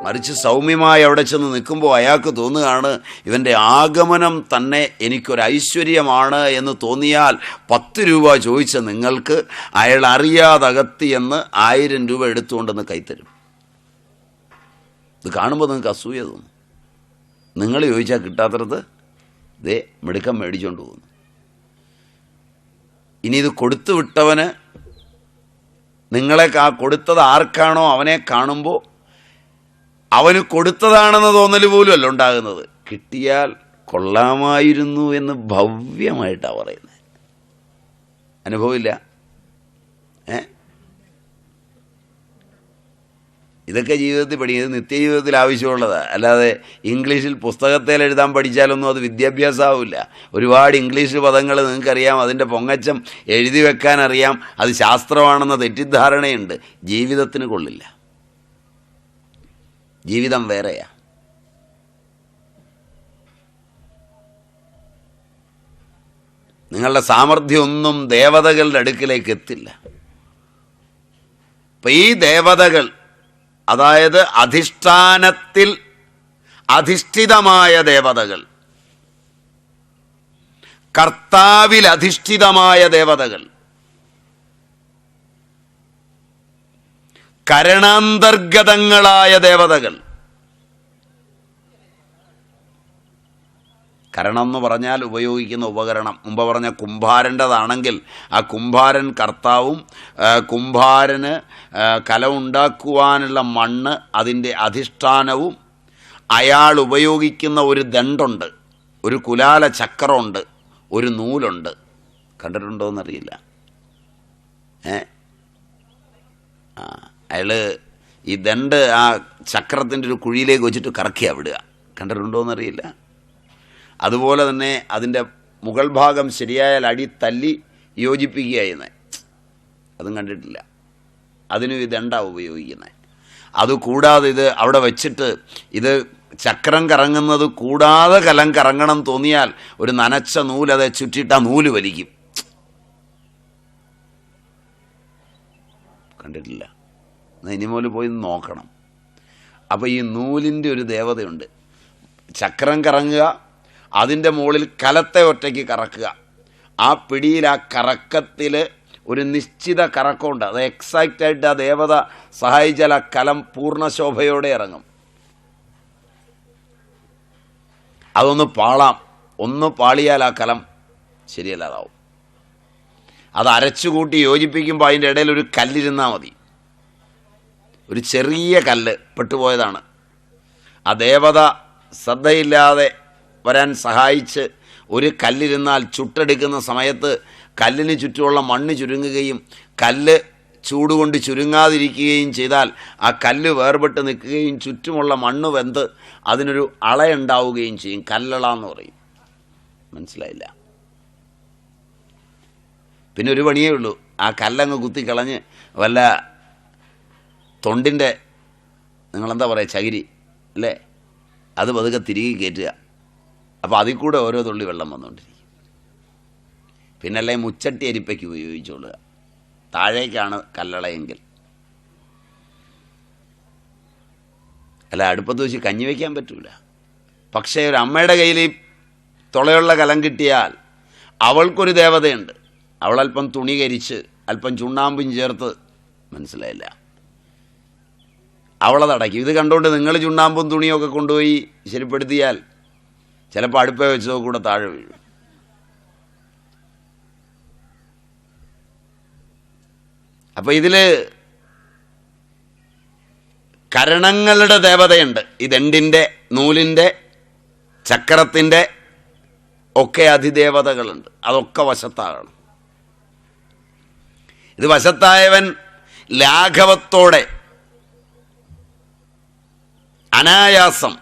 മറിച്ച് സൗമ്യമായി അവിടെ ചെന്ന് നിൽക്കുമ്പോൾ അയാൾക്ക് തോന്നുകയാണ് ഇവൻ്റെ ആഗമനം തന്നെ എനിക്കൊരു ഐശ്വര്യമാണ് എന്ന് തോന്നിയാൽ 10 രൂപ ചോദിച്ച നിങ്ങൾക്ക് അയാൾ അറിയാതകത്തി എന്ന് 1000 രൂപ എടുത്തുകൊണ്ടെന്ന് കൈത്തരും. ഇത് കാണുമ്പോൾ നിങ്ങൾക്ക് അസൂയ തോന്നും. നിങ്ങൾ ചോദിച്ചാൽ കിട്ടാത്തത് ദേ മിടുക്കം മേടിച്ചുകൊണ്ട് പോകുന്നു. ഇനി ഇത് കൊടുത്തു വിട്ടവന് നിങ്ങളെ കൊടുത്തത് ആർക്കാണോ അവനെ കാണുമ്പോൾ അവന് കൊടുത്തതാണെന്ന് തോന്നൽ പോലും അല്ല ഉണ്ടാകുന്നത്. കിട്ടിയാൽ കൊള്ളാമായിരുന്നു എന്ന് ഭവ്യമായിട്ടാണ് പറയുന്നത്. അനുഭവമില്ല? ഇതൊക്കെ ജീവിതത്തിൽ പഠിക്കുന്നത് നിത്യജീവിതത്തിൽ ആവശ്യമുള്ളതാണ്. അല്ലാതെ ഇംഗ്ലീഷിൽ പുസ്തകത്തിൽ എഴുതാൻ പഠിച്ചാലൊന്നും അത് വിദ്യാഭ്യാസമാവില്ല. ഒരുപാട് ഇംഗ്ലീഷ് പദങ്ങൾ നിങ്ങൾക്കറിയാം, അതിൻ്റെ പൊങ്ങച്ചം എഴുതി വെക്കാൻ അറിയാം, അത് ശാസ്ത്രമാണെന്ന തെറ്റിദ്ധാരണയുണ്ട്. ജീവിതത്തിന് കൊള്ളില്ല. ജീവിതം വേറെയാ. നിങ്ങളുടെ സാമർഥ്യമൊന്നും ദേവതകളുടെ അടുക്കിലേക്ക് എത്തില്ല. അപ്പം ഈ ദേവതകൾ, അതായത് അധിഷ്ഠാനത്തിൽ അധിഷ്ഠിതമായ ദേവതകൾ, കർത്താവിൽ അധിഷ്ഠിതമായ ദേവതകൾ, കരണാന്തർഗതങ്ങളായ ദേവതകൾ. കരണം എന്ന് പറഞ്ഞാൽ ഉപയോഗിക്കുന്ന ഉപകരണം. മുമ്പ് പറഞ്ഞ കുംഭാരൻ്റെതാണെങ്കിൽ ആ കുംഭാരൻ കർത്താവും കുംഭാരന് കല ഉണ്ടാക്കുവാനുള്ള മണ്ണ് അതിൻ്റെ അധിഷ്ഠാനവും, അയാൾ ഉപയോഗിക്കുന്ന ഒരു ദണ്ടുണ്ട്, ഒരു കുലാല ചക്രമുണ്ട്, ഒരു നൂലുണ്ട്. കണ്ടിട്ടുണ്ടോ എന്നറിയില്ല. അയാൾ ഈ ദണ്ട് ആ ചക്രത്തിൻ്റെ ഒരു കുഴിയിലേക്ക് വെച്ചിട്ട് കറക്കിയാണ് വിടുക. കണ്ടിട്ടുണ്ടോ എന്നറിയില്ല. അതുപോലെ തന്നെ അതിൻ്റെ മുകൾ ഭാഗം ശരിയായാൽ അടി തല്ലി യോജിപ്പിക്കുകയായിരുന്നത്. അതും കണ്ടിട്ടില്ല. അതിനും ഈ ദണ്ടാണ് ഉപയോഗിക്കുന്നത്. അതുകൂടാതെ ഇത് അവിടെ വെച്ചിട്ട് ഇത് ചക്രം കറങ്ങുന്നത് കൂടാതെ കലം കറങ്ങണം തോന്നിയാൽ ഒരു നനച്ച നൂലതെ ചുറ്റിയിട്ട് ആ നൂല് വലിക്കും. കണ്ടിട്ടില്ല. ഇനി മുതൽ പോയി നോക്കണം. അപ്പോൾ ഈ നൂലിൻ്റെ ഒരു ദേവതയുണ്ട്. ചക്രം കറങ്ങുക, അതിൻ്റെ മുകളിൽ കലത്തെ ഒറ്റയ്ക്ക് കറക്കുക. ആ പിടിയിൽ ആ കറക്കത്തിൽ ഒരു നിശ്ചിത കറക്കമുണ്ട്. അത് എക്സാക്റ്റായിട്ട് ആ ദേവത സഹായിച്ചാൽ ആ കലം പൂർണ്ണശോഭയോടെ ഇറങ്ങും. അതൊന്ന് പാളാം, ഒന്ന് പാളിയാൽ ആ കലം ശരിയല്ലാതാവും. അത് അരച്ചുകൂട്ടി യോജിപ്പിക്കുമ്പോൾ അതിൻ്റെ ഇടയിൽ ഒരു കല്ലിരുന്നാൽ മതി. ഒരു ചെറിയ കല്ല് പെട്ടുപോയതാണ്. ആ ദേവത ശ്രദ്ധയില്ലാതെ വരാൻ സഹായിച്ച് ഒരു കല്ലിരുന്നാൽ ചുട്ടെടുക്കുന്ന സമയത്ത് കല്ലിന് ചുറ്റുമുള്ള മണ്ണ് ചുരുങ്ങുകയും കല്ല് ചൂടുകൊണ്ട് ചുരുങ്ങാതിരിക്കുകയും ചെയ്താൽ ആ കല്ല് വേർപെട്ട് നിൽക്കുകയും ചുറ്റുമുള്ള മണ്ണ് വെന്ത് അതിനൊരു അളയുണ്ടാവുകയും ചെയ്യും. കല്ലള എന്ന് പറയും. മനസ്സിലായില്ല? പിന്നെ ഒരു പണിയേ ഉള്ളൂ. ആ കല്ലങ്ങ് കുത്തിക്കളഞ്ഞ് വല്ല തൊണ്ടിൻ്റെ, നിങ്ങളെന്താ പറയുക, ചകിരി അല്ലേ, അത് പതുക്കെ തിരികെ കയറ്റുക. അപ്പോൾ അതിൽ കൂടെ ഓരോ തുള്ളി വെള്ളം വന്നുകൊണ്ടിരിക്കും. പിന്നല്ലേ മുച്ചട്ടി അരിപ്പയ്ക്ക് ഉപയോഗിച്ചോളുക. താഴേക്കാണ് കല്ലളയെങ്കിൽ. അല്ല, അടുപ്പത്ത് വെച്ച് കഞ്ഞി വയ്ക്കാൻ പറ്റൂല. പക്ഷേ ഒരു അമ്മയുടെ കയ്യിൽ തുളയുള്ള കലം കിട്ടിയാൽ അവൾക്കൊരു ദേവതയുണ്ട്. അവളല്പം തുണി കരിച്ച് അല്പം ചുണ്ണാമ്പും ചേർത്ത്, മനസ്സിലായില്ല, അവളതടയ്ക്കും. ഇത് കണ്ടുകൊണ്ട് നിങ്ങൾ ചുണ്ണാമ്പും തുണിയൊക്കെ കൊണ്ടുപോയി ശരിപ്പെടുത്തിയാൽ ചിലപ്പോൾ അടുപ്പേ വെച്ചതോ കൂടെ താഴെ വീഴും. അപ്പോൾ ഇതിൽ കരണങ്ങളുടെ ദേവതയുണ്ട്. ഈ ദണ്ടിൻ്റെ, നൂലിൻ്റെ, ചക്രത്തിൻ്റെ ഒക്കെ അതിദേവതകളുണ്ട്. അതൊക്കെ വശത്താകണം. ഇത് വശത്തായവൻ ലാഘവത്തോടെ അനായാസം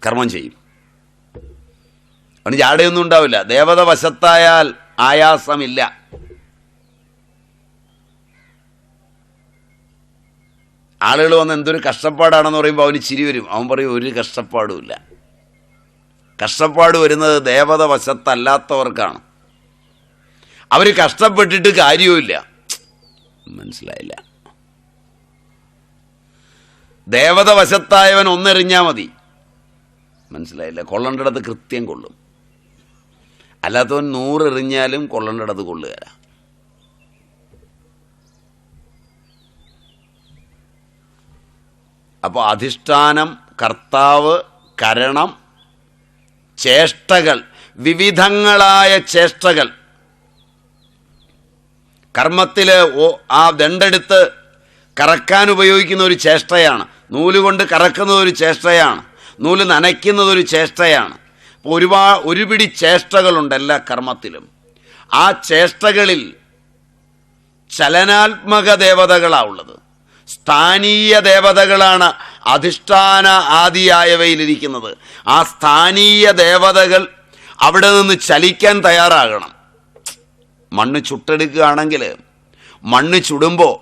കർമ്മം ചെയ്യും. അവന് ജാടയൊന്നും ഉണ്ടാവില്ല. ദേവത വശത്തായാൽ ആയാസമില്ല. ആളുകൾ വന്ന് എന്തൊരു കഷ്ടപ്പാടാണെന്ന് പറയുമ്പോൾ അവന് ചിരി വരും. അവൻ പറയും ഒരു കഷ്ടപ്പാടുമില്ല. കഷ്ടപ്പാട് വരുന്നത് ദേവത വശത്തല്ലാത്തവർക്കാണ്. അവർ കഷ്ടപ്പെട്ടിട്ട് കാര്യവുമില്ല. മനസ്സിലായില്ല? ദേവത വശത്തായവൻ ഒന്നെറിഞ്ഞാൽ മതി. മനസ്സിലായില്ല? കൊള്ളേണ്ടിടത്ത് കൃത്യം കൊള്ളും. അല്ലാത്തവൻ 100 എറിഞ്ഞാലും കൊള്ളേണ്ടിടത്ത് കൊള്ളുകയില്ല. അപ്പോൾ അധിഷ്ഠാനം, കർത്താവ്, കരണം, ചേഷ്ടകൾ, വിവിധങ്ങളായ ചേഷ്ടകൾ. കർമ്മത്തിൽ ആ ദണ്ഡെടുത്ത് കറക്കാൻ ഉപയോഗിക്കുന്ന ഒരു ചേഷ്ടയാണ്. നൂലുകൊണ്ട് കറക്കുന്നത് ഒരു ചേഷ്ടയാണ്. നൂല് നനയ്ക്കുന്നതൊരു ചേഷ്ടയാണ്. അപ്പോൾ ഒരു പിടി ചേഷ്ടകളുണ്ട് എല്ലാ കർമ്മത്തിലും. ആ ചേഷ്ടകളിൽ ചലനാത്മക ദേവതകളാണ് ഉള്ളത്. സ്ഥാനീയ ദേവതകളാണ് അധിഷ്ഠാന ആദിയായവയിലിരിക്കുന്നത്. ആ സ്ഥാനീയ ദേവതകൾ അവിടെ നിന്ന് ചലിക്കാൻ തയ്യാറാകണം. മണ്ണ് ചുട്ടെടുക്കുകയാണെങ്കിൽ മണ്ണ് ചുടുമ്പോൾ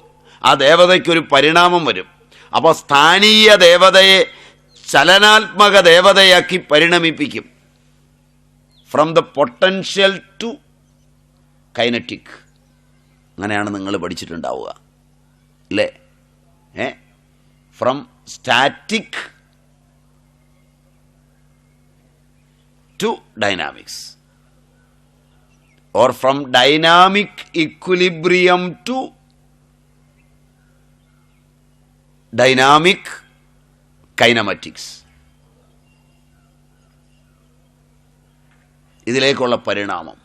ആ ദേവതയ്ക്കൊരു പരിണാമം വരും. അപ്പോൾ സ്ഥാനീയ ദേവതയെ ചലനാത്മക ദേവതയാക്കി പരിണമിപ്പിക്കും. From the potential to kinetic. അങ്ങനെയാണ് നിങ്ങൾ പഠിച്ചിട്ടുണ്ടാവുക അല്ലേ? From static to dynamics, or from dynamic equilibrium to dynamic kinematics. ഇതിലേക്കുള്ള പരിണാമം,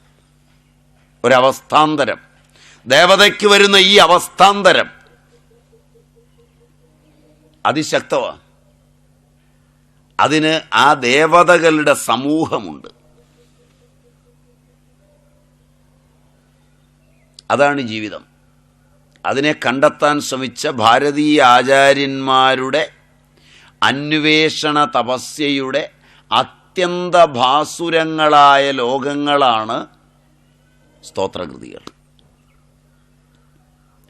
ഒരവസ്ഥാന്തരം. ദേവതയ്ക്ക് വരുന്ന ഈ അവസ്ഥാന്തരം അതിശക്തമാണ്. അതിന് ആ ദേവതകളുടെ സമൂഹമുണ്ട്. അതാണ് ജീവിതം. അതിനെ കണ്ടെത്താൻ ശ്രമിച്ച ഭാരതീയ ആചാര്യന്മാരുടെ അന്വേഷണ തപസ്യയുടെ അത്യന്തഭാസുരങ്ങളായ ലോകങ്ങളാണ് സ്തോത്രകൃതികൾ.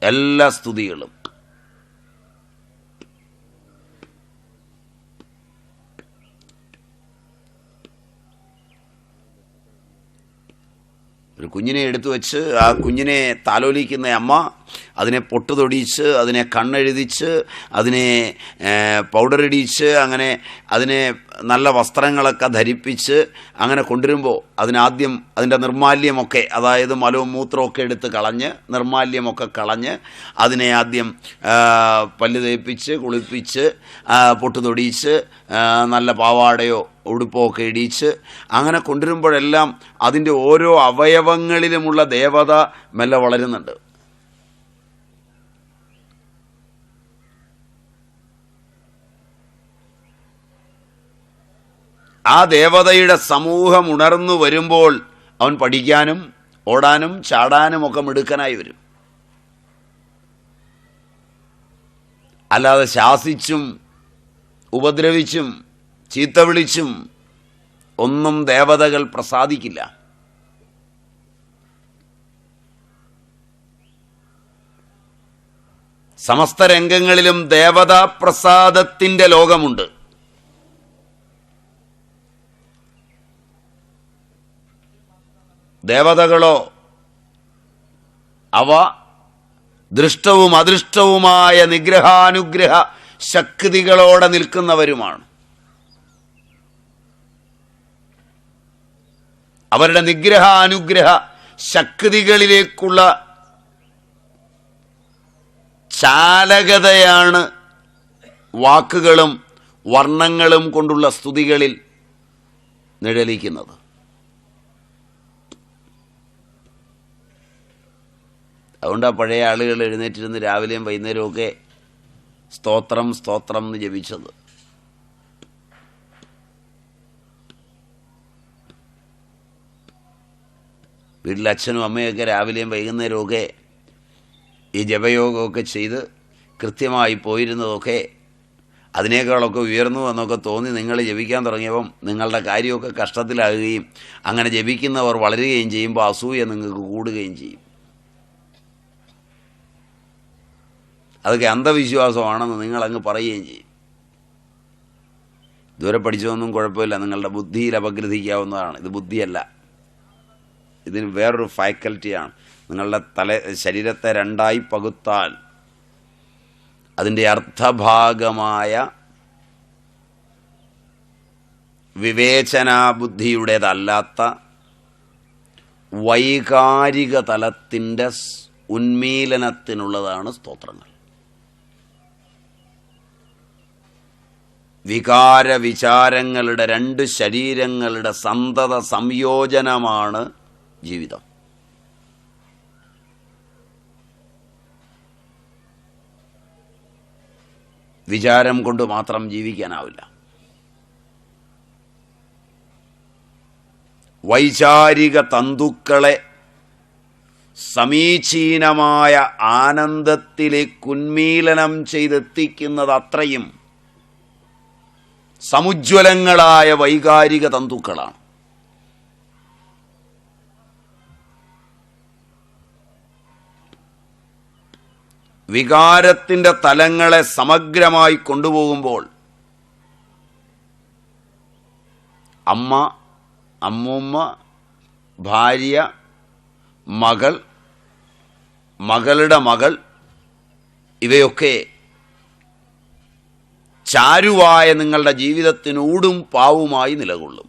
എല്ലാ സ്തുതികളും. ഒരു കുഞ്ഞിനെ എടുത്തു വെച്ച് ആ കുഞ്ഞിനെ താലോലിക്കുന്ന അമ്മ അതിനെ പൊട്ട് തൊടിയിച്ച്, അതിനെ കണ്ണെഴുതിച്ച്, അതിനെ പൗഡറിടിച്ച്, അങ്ങനെ അതിനെ നല്ല വസ്ത്രങ്ങളൊക്കെ ധരിപ്പിച്ച് അങ്ങനെ കൊണ്ടുവരുമ്പോൾ അതിനാദ്യം അതിൻ്റെ നിർമാല്യമൊക്കെ, അതായത് മലവും മൂത്രമൊക്കെ എടുത്ത് കളഞ്ഞ് നിർമാല്യമൊക്കെ കളഞ്ഞ് അതിനെ ആദ്യം പല്ല് തേപ്പിച്ച് കുളിപ്പിച്ച് പൊട്ട് തൊടിയിച്ച് നല്ല പാവാടയോ ഉടുപ്പോ ഒക്കെ ഇടിച്ച് അങ്ങനെ കൊണ്ടുവരുമ്പോഴെല്ലാം അതിൻ്റെ ഓരോ അവയവങ്ങളിലുമുള്ള ദേവത മെല്ലെ വളരുന്നുണ്ട്. ആ ദേവതയുടെ സമൂഹം ഉണർന്നു വരുമ്പോൾ അവൻ പഠിക്കാനും ഓടാനും ചാടാനും ഒക്കെ മിടുക്കനായി വരും. അല്ലാതെ ശാസിച്ചും ഉപദ്രവിച്ചും ചീത്ത വിളിച്ചും ഒന്നും ദേവതകൾ പ്രസാദിക്കില്ല. സമസ്ത രംഗങ്ങളിലും ദേവതാ പ്രസാദത്തിൻ്റെ ലോകമുണ്ട്. ദേവതകളോ അവ ദൃഷ്ടവും അദൃഷ്ടവുമായ നിഗ്രഹാനുഗ്രഹ ശക്തികളോടെ നിൽക്കുന്നവരുമാണ്. അവരുടെ നിഗ്രഹാനുഗ്രഹ ശക്തികളിലേക്കുള്ള ചാലകതയാണ് വാക്കുകളും വർണ്ണങ്ങളും കൊണ്ടുള്ള സ്തുതികളിൽ നിഴലിക്കുന്നത്. അതുകൊണ്ടാണ് പഴയ ആളുകൾ എഴുന്നേറ്റിരുന്ന് രാവിലെയും വൈകുന്നേരമൊക്കെ സ്തോത്രം സ്തോത്രം എന്ന് ജപിച്ചത്. വീട്ടിൽ അച്ഛനും അമ്മയൊക്കെ രാവിലെയും വൈകുന്നേരമൊക്കെ ഈ ജപയോഗമൊക്കെ ചെയ്ത് കൃത്യമായി പോയിരുന്നതൊക്കെ അതിനേക്കാളൊക്കെ ഉയർന്നു എന്നൊക്കെ തോന്നി നിങ്ങൾ ജപിക്കാൻ തുടങ്ങിയപ്പം നിങ്ങളുടെ കാര്യമൊക്കെ കഷ്ടത്തിലാകുകയും അങ്ങനെ ജപിക്കുന്നവർ വളരുകയും ചെയ്യുമ്പോൾ അസൂയ നിങ്ങൾക്ക് കൂടുകയും ചെയ്യും. അതൊക്കെ അന്ധവിശ്വാസമാണെന്ന് നിങ്ങളങ്ങ് പറയുകയും ചെയ്യും. ഇതുവരെ പഠിച്ചതൊന്നും കുഴപ്പമില്ല, നിങ്ങളുടെ ബുദ്ധിയിൽ അപഗ്രഥിക്കാവുന്നതാണ്. ഇത് ബുദ്ധിയല്ല, ഇതിന് വേറൊരു ഫാക്കൽറ്റിയാണ്. നിങ്ങളുടെ ശരീരത്തെ രണ്ടായി പകുത്താൽ അതിൻ്റെ അർത്ഥഭാഗമായ വിവേചനാബുദ്ധിയുടേതല്ലാത്ത വൈകാരിക തലത്തിൻ്റെ ഉന്മീലനത്തിനുള്ളതാണ് സ്തോത്രങ്ങൾ. വികാര വിചാരങ്ങളുടെ രണ്ട് ശരീരങ്ങളുടെ സന്തത സംയോജനമാണ് ജീവിതം. വിചാരം കൊണ്ട് മാത്രം ജീവിക്കാനാവില്ല. വൈചാരിക തന്തുക്കളെ സമീചീനമായ ആനന്ദത്തിലേക്ക് ഉന്മീലനം ചെയ്തെത്തിക്കുന്നത് അത്രയും സമുജ്വലങ്ങളായ വൈകാരിക തന്തുക്കളാണ്. വികാരത്തിൻ്റെ തലങ്ങളെ സമഗ്രമായി കൊണ്ടുപോകുമ്പോൾ അമ്മ, അമ്മൂമ്മ, ഭാര്യ, മകൾ, മകളുടെ മകൾ ഇവയൊക്കെ ചാരുവായ നിങ്ങളുടെ ജീവിതത്തിന് ഊടും പാവുമായി നിലകൊള്ളും.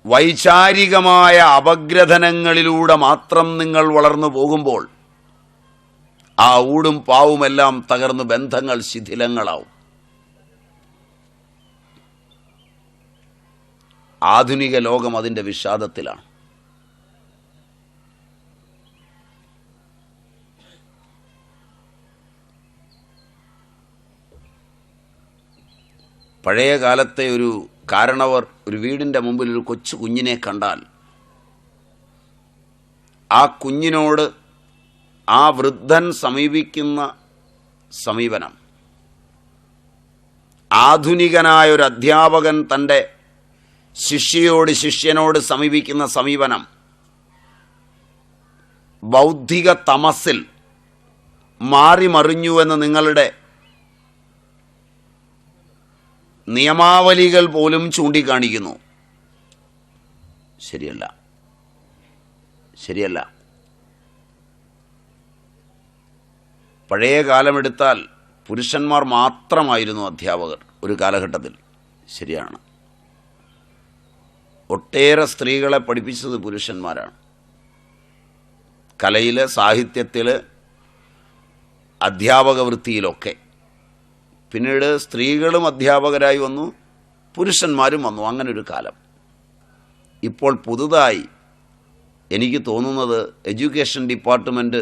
വൈചാരികമായ അപഗ്രഥനങ്ങളിലൂടെ മാത്രം നിങ്ങൾ വളർന്നു പോകുമ്പോൾ ആ ഊടും പാവുമെല്ലാം തകർന്ന് ബന്ധങ്ങൾ ശിഥിലങ്ങളാവും. ആധുനിക ലോകം അതിൻ്റെ വിഷാദത്തിലാണ്. പഴയ കാലത്തെ ഒരു കാരണവർ ഒരു വീടിൻ്റെ മുമ്പിൽ ഒരു കൊച്ചു കുഞ്ഞിനെ കണ്ടാൽ ആ കുഞ്ഞിനോട് ആ വൃദ്ധൻ സമീപിക്കുന്ന സമീപനം, ആധുനികനായ ഒരു അധ്യാപകൻ തൻ്റെ ശിഷ്യനോട് സമീപിക്കുന്ന സമീപനം ബൗദ്ധിക തമസിൽ മാറിമറിഞ്ഞുവെന്ന് നിങ്ങളുടെ നിയമാവലികൾ പോലും ചൂണ്ടിക്കാണിക്കുന്നു. ശരിയല്ല, ശരിയല്ല. പഴയ കാലമെടുത്താൽ പുരുഷന്മാർ മാത്രമായിരുന്നു അധ്യാപകർ ഒരു കാലഘട്ടത്തിൽ. ശരിയാണ്. ഒട്ടേറെ സ്ത്രീകളെ പഠിപ്പിച്ചത് പുരുഷന്മാരാണ്. കലയിൽ, സാഹിത്യത്തിൽ, അധ്യാപക വൃത്തിയിലൊക്കെ. പിന്നീട് സ്ത്രീകളും അധ്യാപകരായി വന്നു, പുരുഷന്മാരും വന്നു. അങ്ങനൊരു കാലം. ഇപ്പോൾ പുതുതായി എനിക്ക് തോന്നുന്നത് എഡ്യൂക്കേഷൻ ഡിപ്പാർട്ട്മെൻറ്റ്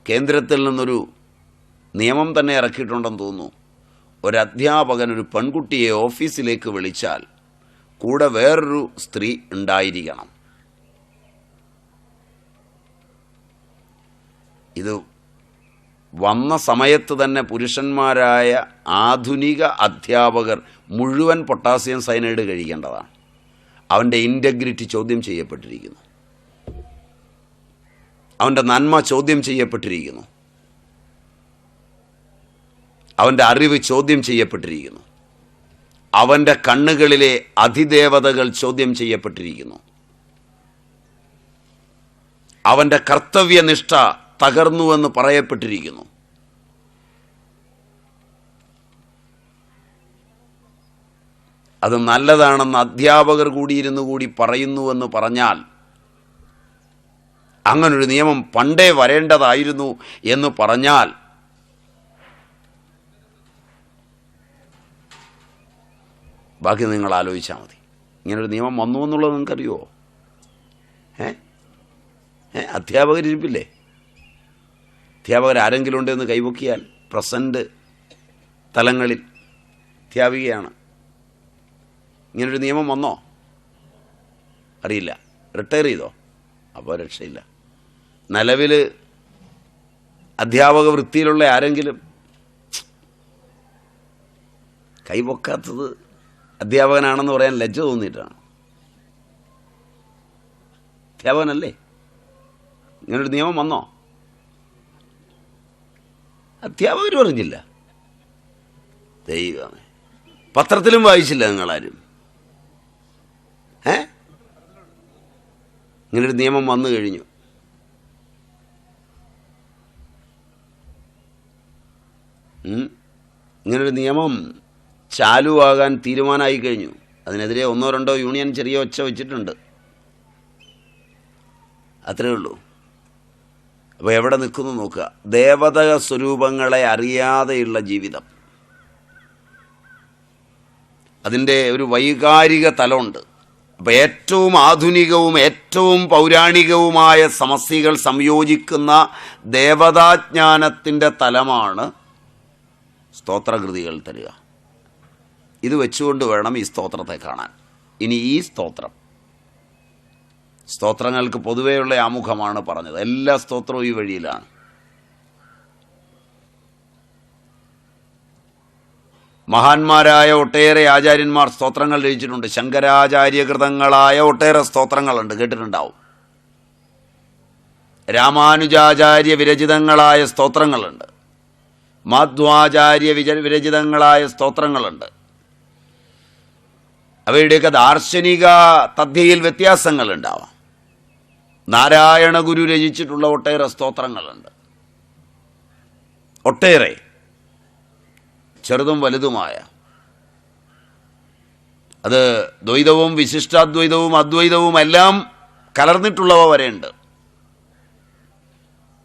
കേന്ദ്രത്തിൽ നിന്നൊരു നിയമം തന്നെ ഇറക്കിയിട്ടുണ്ടെന്ന് തോന്നുന്നു. ഒരധ്യാപകൻ ഒരു പെൺകുട്ടിയെ ഓഫീസിലേക്ക് വിളിച്ചാൽ കൂടെ വേറൊരു സ്ത്രീ ഉണ്ടായിരിക്കണം. ഇത് വന്ന സമയത്ത് തന്നെ പുരുഷന്മാരായ ആധുനിക അധ്യാപകർ മുഴുവൻ പൊട്ടാസ്യം സയനൈഡ് കഴിക്കേണ്ടതാണ്. അവൻ്റെ ഇൻറ്റഗ്രിറ്റി ചോദ്യം ചെയ്യപ്പെട്ടിരിക്കുന്നു. അവൻ്റെ നന്മ ചോദ്യം ചെയ്യപ്പെട്ടിരിക്കുന്നു. അവൻ്റെ അറിവ് ചോദ്യം ചെയ്യപ്പെട്ടിരിക്കുന്നു. അവൻ്റെ കണ്ണുകളിലെ അതിദേവതകൾ ചോദ്യം ചെയ്യപ്പെട്ടിരിക്കുന്നു. അവൻ്റെ കർത്തവ്യനിഷ്ഠ തകർന്നുവെന്ന് പറയപ്പെട്ടിരിക്കുന്നു. അത് നല്ലതാണെന്ന് അധ്യാപകർ കൂടിയിരുന്നു കൂടി പറയുന്നുവെന്ന് പറഞ്ഞാൽ, അങ്ങനൊരു നിയമം പണ്ടേ വരേണ്ടതായിരുന്നു എന്ന് പറഞ്ഞാൽ ബാക്കി നിങ്ങൾ ആലോചിച്ചാൽ മതി. ഇങ്ങനൊരു നിയമം വന്നു എന്നുള്ളത് നിങ്ങൾക്കറിയുമോ? അധ്യാപകരിരിപ്പില്ലേ? അധ്യാപകർ ആരെങ്കിലും ഉണ്ടെന്ന് കൈവക്കിയാൽ പ്രസൻറ്റ് തലങ്ങളിൽ അധ്യാപികയാണ്. ഇങ്ങനൊരു നിയമം വന്നോ? അറിയില്ല. റിട്ടയർ ചെയ്തോ? അപ്പോൾ രക്ഷയില്ല. നിലവിൽ അധ്യാപക വൃത്തിയിലുള്ള ആരെങ്കിലും കൈവക്കാത്തത് അധ്യാപകനാണെന്ന് പറയാൻ ലജ്ജ തോന്നിയിട്ടാണ്. അധ്യാപകനല്ലേ? ഇങ്ങനൊരു നിയമം വന്നോ? അധ്യാപകർ പറഞ്ഞില്ല. ദൈവമേ, പത്രത്തിലും വായിച്ചില്ല നിങ്ങളാരും. ഇങ്ങനൊരു നിയമം വന്നു കഴിഞ്ഞു. അങ്ങനൊരു നിയമം ചാലുവാകാൻ തീരുമാനമായി കഴിഞ്ഞു. അതിനെതിരെ 1-2 യൂണിയൻ ചെറിയ ഒച്ച വെച്ചിട്ടുണ്ട്. അത്രയേ ഉള്ളൂ. അപ്പോൾ എവിടെ നിൽക്കുന്നു നോക്കുക. ദേവത സ്വരൂപങ്ങളെ അറിയാതെയുള്ള ജീവിതം, അതിൻ്റെ ഒരു വൈകാരിക തലമുണ്ട്. അപ്പോൾ ഏറ്റവും ആധുനികവും ഏറ്റവും പൗരാണികവുമായ സമസ്യകൾ സംയോജിക്കുന്ന ദേവതാജ്ഞാനത്തിൻ്റെ തലമാണ് സ്തോത്രകൃതികൾ തരിക. ഇത് വെച്ചുകൊണ്ട് വേണം ഈ സ്തോത്രത്തെ കാണാൻ. ഇനി ഈ സ്തോത്രങ്ങൾക്ക് പൊതുവെയുള്ള ആമുഖമാണ് പറഞ്ഞത്. എല്ലാ സ്തോത്രവും ഈ വഴിയിലാണ്. മഹാന്മാരായ ഒട്ടേറെ ആചാര്യന്മാർ സ്തോത്രങ്ങൾ രചിച്ചിട്ടുണ്ട്. ശങ്കരാചാര്യകൃതങ്ങളായ ഒട്ടേറെ സ്തോത്രങ്ങളുണ്ട്, കേട്ടിട്ടുണ്ടാവും. രാമാനുജാചാര്യ വിരചിതങ്ങളായ സ്തോത്രങ്ങളുണ്ട്. മാധ്വാചാര്യ വിരചിതങ്ങളായ സ്തോത്രങ്ങളുണ്ട്. അവയുടെയൊക്കെ ദാർശനിക തദ്ധ്യയിൽ വ്യത്യാസങ്ങളുണ്ടാവാം. നാരായണ ഗുരു രചിച്ചിട്ടുള്ള ഒട്ടേറെ സ്തോത്രങ്ങളുണ്ട്. ഒട്ടേറെ ചെറുതും വലുതുമായ. അത് ദ്വൈതവും വിശിഷ്ടാദ്വൈതവും അദ്വൈതവും എല്ലാം കലർന്നിട്ടുള്ളവ വരെയുണ്ട്.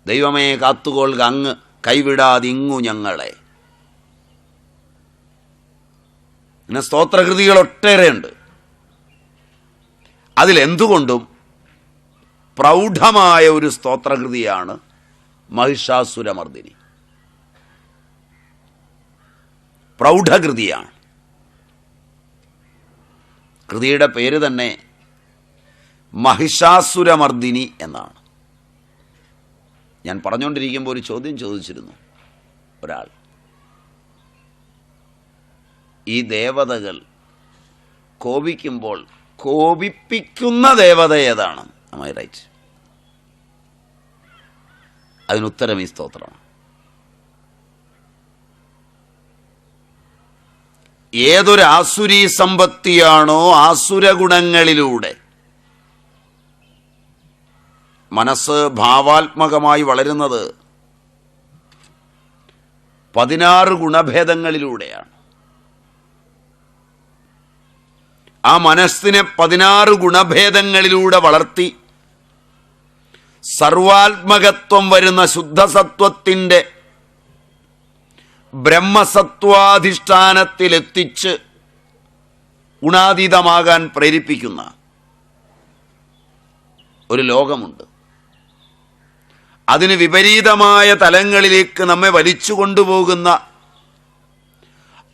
ദൈവമേ കാത്തുകൊള്ളുക അങ്ങ് കൈവിടാതിങ്ങു ഞങ്ങളെ. പിന്നെ സ്തോത്രകൃതികൾ ഒട്ടേറെയുണ്ട്. അതിലെന്തുകൊണ്ടും പ്രൗഢമായ ഒരു സ്തോത്രകൃതിയാണ് മഹിഷാസുരമർദിനി. പ്രൗഢകൃതിയാണ്. കൃതിയുടെ പേര് തന്നെ മഹിഷാസുരമർദിനി എന്നാണ്. ഞാൻ പറഞ്ഞുകൊണ്ടിരിക്കുമ്പോൾ ഒരു ചോദ്യം ചോദിച്ചിരുന്നു ഒരാൾ. ഈ ദേവതകൾ കോപിക്കുമ്പോൾ കോപിപ്പിക്കുന്ന ദേവത ഏതാണ്? Am I right? അതിനുത്തരം ഈ സ്തോത്രമാണ്. ഏതൊരു ആസുരീ സമ്പത്തിയാണോ ആസുരഗുണങ്ങളിലൂടെ മനസ്സ് ഭാവാത്മകമായി വളരുന്നത്, 16 ഗുണഭേദങ്ങളിലൂടെയാണ്. ആ മനസ്സിനെ 16 ഗുണഭേദങ്ങളിലൂടെ വളർത്തി സർവാത്മകത്വം വരുന്ന ശുദ്ധസത്വത്തിൻ്റെ ബ്രഹ്മസത്വാധിഷ്ഠാനത്തിലെത്തിച്ച് ഗുണാതീതമാകാൻ പ്രേരിപ്പിക്കുന്ന ഒരു ലോകമുണ്ട്. അതിന് വിപരീതമായ തലങ്ങളിലേക്ക് നമ്മെ വലിച്ചു കൊണ്ടുപോകുന്ന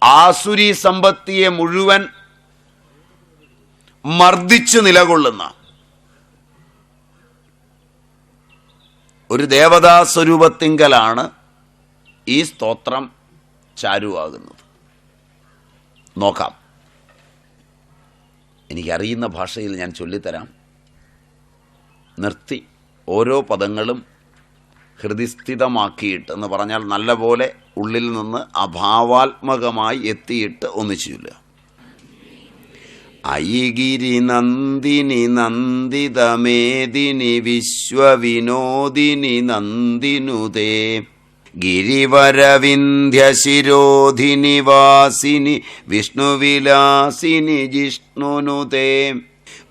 ആസുരി സമ്പത്തിയെ മുഴുവൻ മർദ്ദിച്ച് നിലകൊള്ളുന്ന ഒരു ദേവതാ സ്വരൂപത്തിങ്കലാണ് ഈ സ്തോത്രം ചാരുവാകുന്നത്. നോക്കാം. എനിക്കറിയുന്ന ഭാഷയിൽ ഞാൻ ചൊല്ലിത്തരാം. നിർത്തി ഓരോ പദങ്ങളും ഹൃദിസ്ഥിതമാക്കിയിട്ട്, എന്ന് പറഞ്ഞാൽ നല്ലപോലെ ഉള്ളിൽ നിന്ന് അഭാവാത്മകമായി എത്തിയിട്ട് ഒന്നിച്ചു ചൊല്ലുക. അയിഗിരി നന്ദിനി നന്ദിതമേദിനി വിശ്വവിനോദിനി നന്ദിനുതേ ഗിരിവരവിന്ധ്യശിരോധിനി വാസിനി വിഷ്ണുവിലാസിനി ജിഷ്ണുനുതേ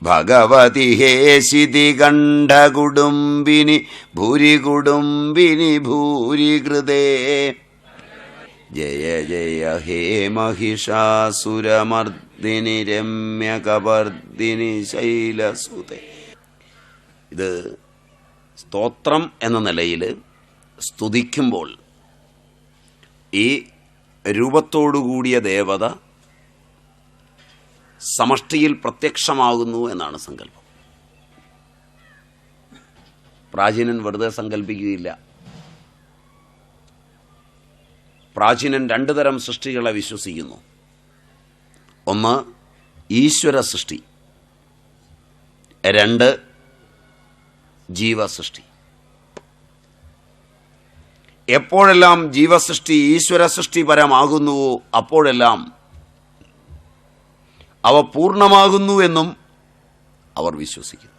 ഭഗവതി ഹേശിതി കണ്ഠകുടുംബിനി ഭൂരികുടുംബിനി ഭൂരികൃതേ ജയ ജയ ഹേ മഹിഷാസുരമർദിനി രമ്യകവർദിനി ശൈലസുതേ. ഇത് സ്തോത്രം എന്ന നിലയിൽ സ്തുതിക്കുമ്പോൾ ഈ രൂപത്തോടുകൂടിയ ദേവത സമഷ്ടിയിൽ പ്രത്യക്ഷമാകുന്നു എന്നാണ് സങ്കല്പം. പ്രാചീനൻ വെറുതെ സങ്കല്പിക്കുകയില്ല. പ്രാചീനൻ 2 തരം സൃഷ്ടികളെ വിശ്വസിക്കുന്നു. ഒന്ന് ഈശ്വര സൃഷ്ടി, 2 ജീവസൃഷ്ടി. എപ്പോഴെല്ലാം ജീവസൃഷ്ടി ഈശ്വര സൃഷ്ടിപരമാകുന്നുവോ അപ്പോഴെല്ലാം അവ പൂർണ്ണമാകുന്നു എന്നും അവർ വിശ്വസിക്കുന്നു.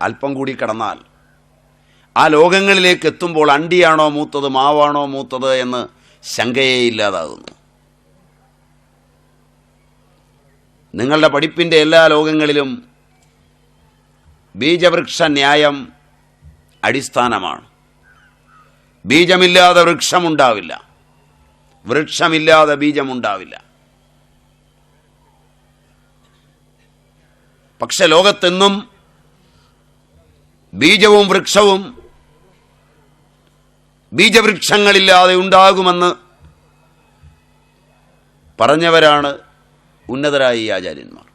അല്പം കൂടി കടന്നാൽ ആ ലോകങ്ങളിലേക്ക് എത്തുമ്പോൾ അണ്ടിയാണോ മൂത്തത് മാവാണോ മൂത്തത് എന്ന് ശങ്കയെ ഇല്ലാതാകുന്നു. നിങ്ങളുടെ പഠിപ്പിൻ്റെ എല്ലാ ലോകങ്ങളിലും ബീജവൃക്ഷ ന്യായം അടിസ്ഥാനമാണ്. ബീജമില്ലാതെ വൃക്ഷമുണ്ടാവില്ല, വൃക്ഷമില്ലാതെ ബീജമുണ്ടാവില്ല. പക്ഷെ ലോകത്തെന്നും ബീജവും വൃക്ഷവും ബീജവൃക്ഷങ്ങളില്ലാതെ ഉണ്ടാകുമെന്ന് പറഞ്ഞവരാണ് ഉന്നതരായ ഈ ആചാര്യന്മാർ.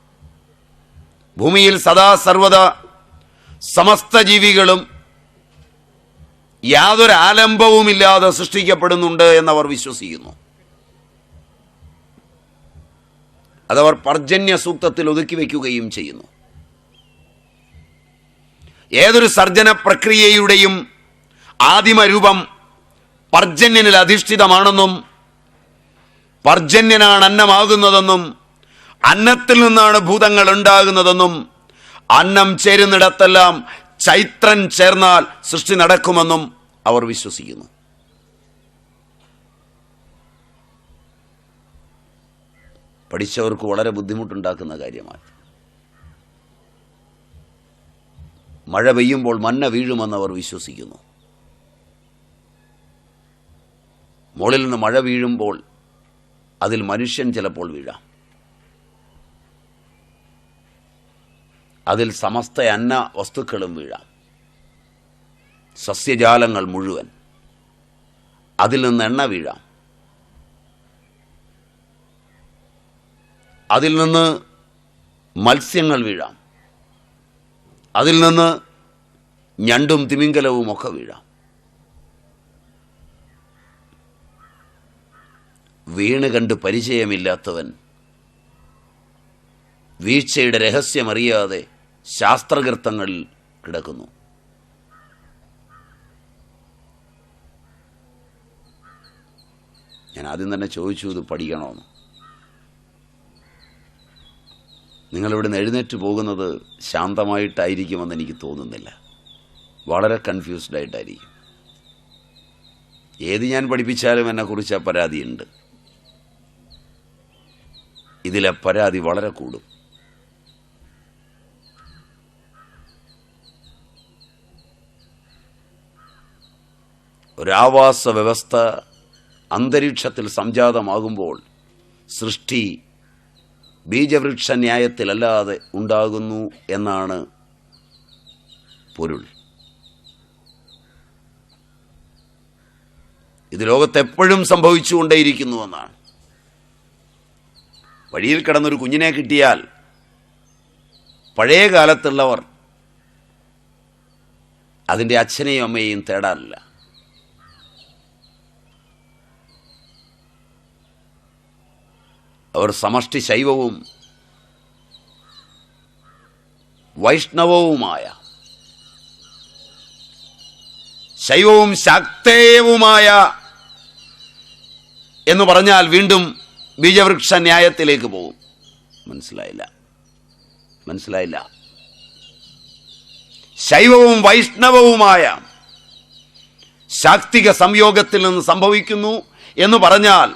ഭൂമിയിൽ സദാ സർവദാ സമസ്ത ജീവികളും യാതൊരു ആലംബവുമില്ലാതെ സൃഷ്ടിക്കപ്പെടുന്നുണ്ട് എന്നവർ വിശ്വസിക്കുന്നു. അതവർ പർജന്യ സൂക്തത്തിൽ ഒതുക്കി വയ്ക്കുകയും ചെയ്യുന്നു. ഏതൊരു സർജന പ്രക്രിയയുടെയും ആദിമരൂപം പർജന്യനിൽ അധിഷ്ഠിതമാണെന്നും പർജന്യനാണ് അന്നമാകുന്നതെന്നും അന്നത്തിൽ നിന്നാണ് ഭൂതങ്ങൾ ഉണ്ടാകുന്നതെന്നും അന്നം ചേരുന്നിടത്തെല്ലാം ചൈത്രൻ ചേർന്നാൽ സൃഷ്ടി നടക്കുമെന്നും അവർ വിശ്വസിക്കുന്നു. പഠിച്ചവർക്ക് വളരെ ബുദ്ധിമുട്ടുണ്ടാക്കുന്ന കാര്യമാണ്. മഴ പെയ്യുമ്പോൾ മഞ്ഞ വീഴുമെന്ന് അവർ വിശ്വസിക്കുന്നു. മുകളിൽ നിന്ന് മഴ വീഴുമ്പോൾ അതിൽ മനുഷ്യൻ ചിലപ്പോൾ വീഴാം. അതിൽ സമസ്ത അന്ന വസ്തുക്കളും വീഴാം, സസ്യജാലങ്ങൾ മുഴുവൻ. അതിൽ നിന്ന് എണ്ണ വീഴാം, അതിൽ നിന്ന് മത്സ്യങ്ങൾ വീഴാം, അതിൽ നിന്ന് ഞണ്ടും തിമിംഗലവും ഒക്കെ വീഴാം. വീണ് കണ്ട് പരിചയമില്ലാത്തവൻ വീഴ്ചയുടെ രഹസ്യമറിയാതെ ശാസ്ത്രകൃത്തങ്ങളിൽ കിടക്കുന്നു. ഞാൻ ആദ്യം തന്നെ ചോദിച്ചു, ഇത് പഠിക്കണമെന്ന്. നിങ്ങളിവിടുന്ന് എഴുന്നേറ്റ് പോകുന്നത് ശാന്തമായിട്ടായിരിക്കുമെന്ന് എനിക്ക് തോന്നുന്നില്ല. വളരെ കൺഫ്യൂസ്ഡ് ആയിട്ടായിരിക്കും. ഏത് ഞാൻ പഠിപ്പിച്ചാലും എന്നെക്കുറിച്ച് പരാതിയുണ്ട്. ഇതിലെ പരാതി വളരെ കൂടും. ഒരാവാസ വ്യവസ്ഥ അന്തരീക്ഷത്തിൽ സംജാതമാകുമ്പോൾ സൃഷ്ടി ബീജവൃക്ഷ ന്യായത്തിലല്ലാതെ ഉണ്ടാകുന്നു എന്നാണ് പൊരുൾ. ഇത് ലോകത്തെപ്പോഴും സംഭവിച്ചുകൊണ്ടേയിരിക്കുന്നുവെന്നാണ്. വഴിയിൽ കിടന്നൊരു കുഞ്ഞിനെ കിട്ടിയാൽ പഴയ കാലത്തുള്ളവർ അതിൻ്റെ അച്ഛനെയും അമ്മയെയും തേടാറില്ല. അവർ സമഷ്ടി ശൈവവും വൈഷ്ണവവുമായ, ശൈവവും ശാക്തേയവുമായ എന്ന് പറഞ്ഞാൽ വീണ്ടും ബീജവൃക്ഷ ന്യായത്തിലേക്ക് പോകും. മനസ്സിലായില്ല. ശൈവവും വൈഷ്ണവവുമായ ശാക്തിക സംയോഗത്തിൽ നിന്ന് സംഭവിക്കുന്നു എന്ന് പറഞ്ഞാൽ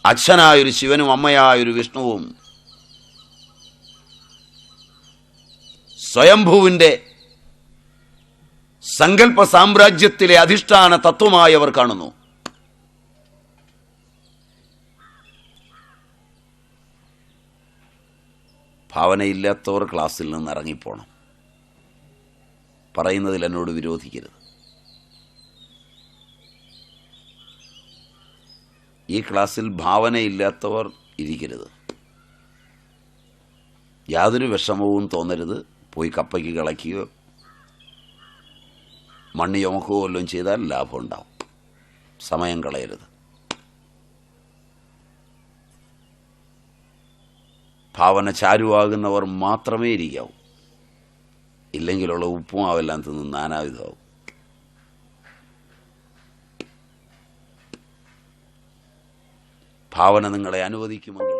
അച്ഛനായൊരു ശിവനും അമ്മയായൊരു വിഷ്ണുവും സ്വയംഭൂവിൻ്റെ സങ്കല്പ സാമ്രാജ്യത്തിലെ അധിഷ്ഠാന തത്വമായി അവർ കാണുന്നു. ഭാവനയില്ലാത്തവർ ക്ലാസ്സിൽ നിന്ന് ഇറങ്ങിപ്പോണം. പറയുന്നതിൽ എന്നോട് വിരോധിക്കരുത്. ഈ ക്ലാസ്സിൽ ഭാവനയില്ലാത്തവർ ഇരിക്കരുത്. യാതൊരു വിഷമവും തോന്നരുത്. പോയി കപ്പയ്ക്ക് കളയ്ക്കുകയോ മണ്ണ് ചുമക്കുകയോ വല്ലതും ചെയ്താൽ ലാഭം ഉണ്ടാവും. സമയം കളയരുത്. ഭാവന ചാരുവാകുന്നവർ മാത്രമേ ഇരിക്കാവൂ. ഇല്ലെങ്കിലുള്ള ഉപ്പുമാവെല്ലാം തിന്ന് നാനാവിധമാവും. ഭാവന നിങ്ങളെ അനുവദിക്കുമെങ്കിൽ